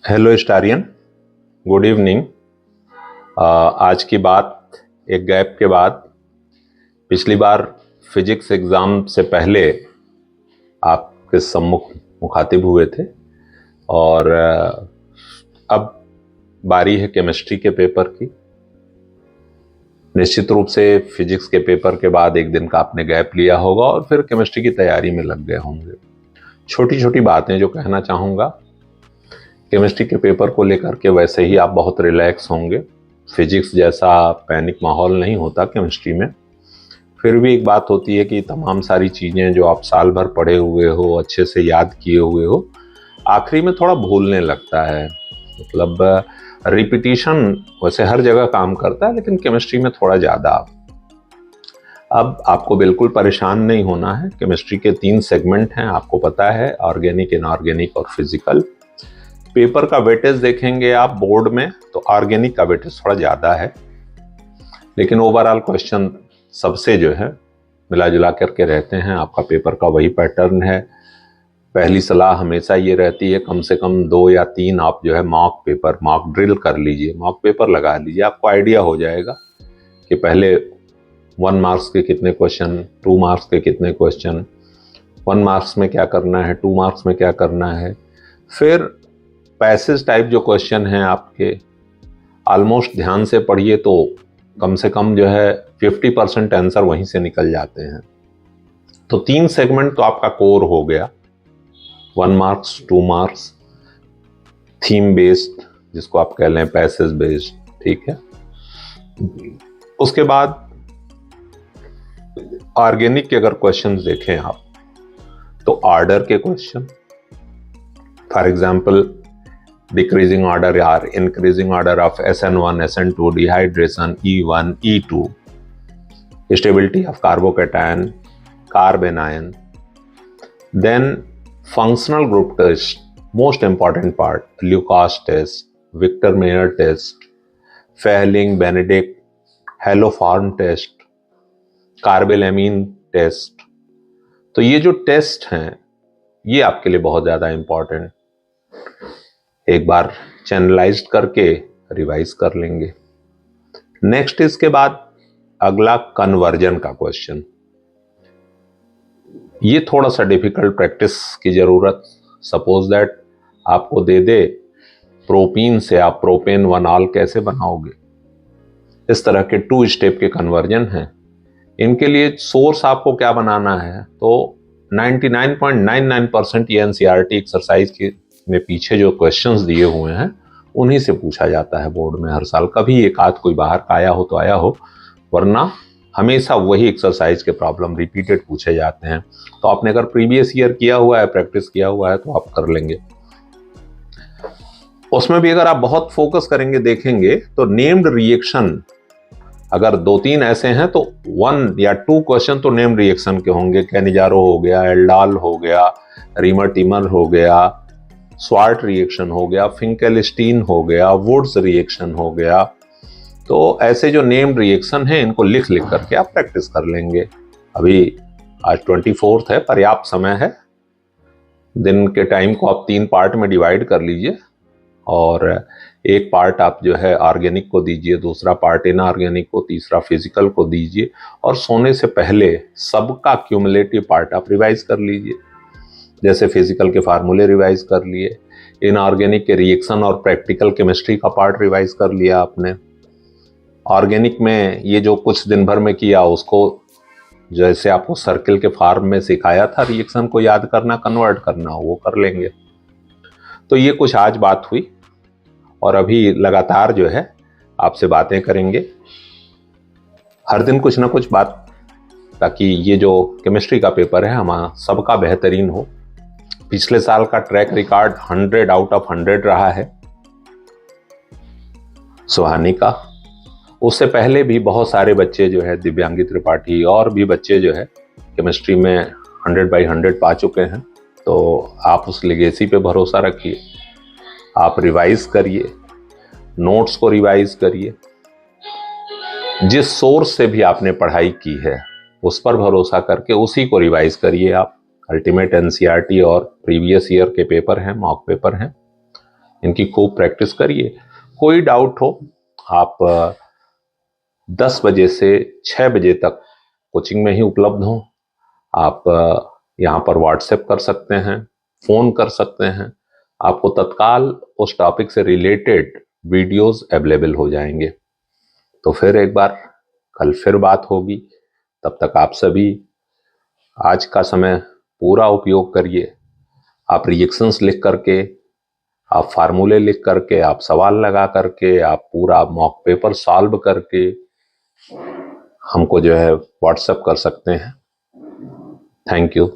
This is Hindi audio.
Hello स्टारियन, good evening. आज की बात एक गैप के बाद। पिछली बार फिजिक्स एग्ज़ाम से पहले आपके सम्मुख मुखातिब हुए थे और अब बारी है केमिस्ट्री के पेपर की। निश्चित रूप से फिजिक्स के पेपर के बाद एक दिन का आपने गैप लिया होगा और फिर केमिस्ट्री की तैयारी में लग गए होंगे। छोटी छोटी बातें जो कहना चाहूँगा केमिस्ट्री के पेपर को लेकर के, वैसे ही आप बहुत रिलैक्स होंगे। फिजिक्स जैसा पैनिक माहौल नहीं होता केमिस्ट्री में। फिर भी एक बात होती है कि तमाम सारी चीज़ें जो आप साल भर पढ़े हुए हो, अच्छे से याद किए हुए हो, आखिरी में थोड़ा भूलने लगता है। मतलब रिपीटिशन वैसे हर जगह काम करता है, लेकिन केमिस्ट्री में थोड़ा ज़्यादा। अब आपको बिल्कुल परेशान नहीं होना है। केमिस्ट्री के 3 सेगमेंट हैं, आपको पता है, ऑर्गेनिक, इनऑर्गेनिक और फिजिकल। पेपर का वेटेज देखेंगे आप बोर्ड में तो ऑर्गेनिक का वेटेज थोड़ा ज़्यादा है, लेकिन ओवरऑल क्वेश्चन सबसे जो है मिला जुला करके रहते हैं। आपका पेपर का वही पैटर्न है। पहली सलाह हमेशा ये रहती है कम से कम 2 या 3 आप जो है मॉक ड्रिल कर लीजिए, मॉक पेपर लगा लीजिए। आपको आइडिया हो जाएगा कि पहले 1 मार्क्स के कितने क्वेश्चन, 2 मार्क्स के कितने क्वेश्चन, 1 मार्क्स में क्या करना है, 2 मार्क्स में क्या करना है। फिर पैसेज टाइप जो क्वेश्चन हैं आपके, ऑलमोस्ट ध्यान से पढ़िए तो कम से कम जो है 50% आंसर वहीं से निकल जाते हैं। तो 3 सेगमेंट तो आपका कोर हो गया, 1 मार्क्स, 2 मार्क्स, थीम बेस्ड जिसको आप कह लें, पैसेज बेस्ड, ठीक है। उसके बाद ऑर्गेनिक के अगर क्वेश्चन देखें आप तो ऑर्डर के question, for example decreasing order or increasing order of SN1, SN2, dehydration, E1, E2, stability of carbocation, carbanion. Then functional group test, most important part, Lucas test, Victor Mayer test, Fehling, Benedict, Haloform test, carbylamine test. तो ये जो टेस्ट हैं ये आपके लिए बहुत ज़्यादा इंपॉर्टेंट, एक बार चैनलाइज्ड करके रिवाइज कर लेंगे। नेक्स्ट इसके बाद अगला कन्वर्जन का क्वेश्चन। ये थोड़ा सा डिफिकल्ट प्रैक्टिस की जरूरत। सपोज दैट आपको दे दे प्रोपीन से आप प्रोपेन 1-ऑल कैसे बनाओगे। इस तरह के 2 स्टेप के कन्वर्जन हैं। इनके लिए सोर्स आपको क्या बनाना है, तो 99.99% ये एनसीईआरटी एक्सरसाइज के में पीछे जो क्वेश्चंस दिए हुए हैं उन्हीं से पूछा जाता है बोर्ड में हर साल। कभी एक आध कोई बाहर का आया हो तो आया हो, वरना हमेशा वही एक्सरसाइज के प्रॉब्लम रिपीटेड पूछे जाते हैं। तो आपने अगर प्रीवियस ईयर किया हुआ है, प्रैक्टिस किया हुआ है, तो आप कर लेंगे। उसमें भी अगर आप बहुत फोकस करेंगे, देखेंगे तो नेम्ड रिएक्शन अगर 2-3 ऐसे हैं तो 1 या 2 क्वेश्चन तो नेम्ड रिएक्शन के होंगे। कैनिजारो हो गया, एल्डाल हो गया, रीमर टीमर हो गया, स्वार्ट रिएक्शन हो गया, फिंकेलस्टीन हो गया, वुड्स रिएक्शन हो गया। तो ऐसे जो नेम्ड रिएक्शन हैं इनको लिख करके आप प्रैक्टिस कर लेंगे। अभी आज 24 है, पर्याप्त समय है। दिन के टाइम को आप 3 पार्ट में डिवाइड कर लीजिए और एक पार्ट आप जो है ऑर्गेनिक को दीजिए, दूसरा पार्ट इनऑर्गेनिक को, तीसरा फिजिकल को दीजिए। और सोने से पहले सबका क्यूमुलेटिव पार्ट आप रिवाइज कर लीजिए। जैसे फिजिकल के फार्मूले रिवाइज कर लिए, इनऑर्गेनिक के रिएक्शन और प्रैक्टिकल केमिस्ट्री का पार्ट रिवाइज कर लिया आपने। ऑर्गेनिक में ये जो कुछ दिन भर में किया उसको, जैसे आपको सर्किल के फॉर्म में सिखाया था रिएक्शन को याद करना, कन्वर्ट करना, वो कर लेंगे। तो ये कुछ आज बात हुई और अभी लगातार जो है आपसे बातें करेंगे, हर दिन कुछ ना कुछ बात, ताकि ये जो केमिस्ट्री का पेपर है हमारा सबका बेहतरीन हो। पिछले साल का ट्रैक रिकॉर्ड 100 आउट ऑफ 100 रहा है सुहानी का। उससे पहले भी बहुत सारे बच्चे जो है, दिव्यांगी त्रिपाठी और भी बच्चे जो है केमिस्ट्री में 100/100 पा चुके हैं। तो आप उस लेगेसी पे भरोसा रखिए, आप रिवाइज करिए, नोट्स को रिवाइज करिए। जिस सोर्स से भी आपने पढ़ाई की है उस पर भरोसा करके उसी को रिवाइज करिए आप। अल्टीमेट एनसीईआरटी और प्रीवियस ईयर के पेपर हैं, मॉक पेपर हैं। इनकी खूब प्रैक्टिस करिए। कोई डाउट हो आप 10 बजे से 6 बजे तक कोचिंग में ही उपलब्ध हो। आप यहाँ पर व्हाट्सएप कर सकते हैं, फोन कर सकते हैं, आपको तत्काल उस टॉपिक से रिलेटेड वीडियोस अवेलेबल हो जाएंगे। तो फिर एक बार कल फिर बात होगी। तब तक आप सभी आज का समय पूरा उपयोग करिए। आप रिएक्शंस लिख करके, आप फार्मूले लिख करके, आप सवाल लगा करके, आप पूरा मॉक पेपर सॉल्व करके हमको जो है व्हाट्सएप कर सकते हैं। Thank you.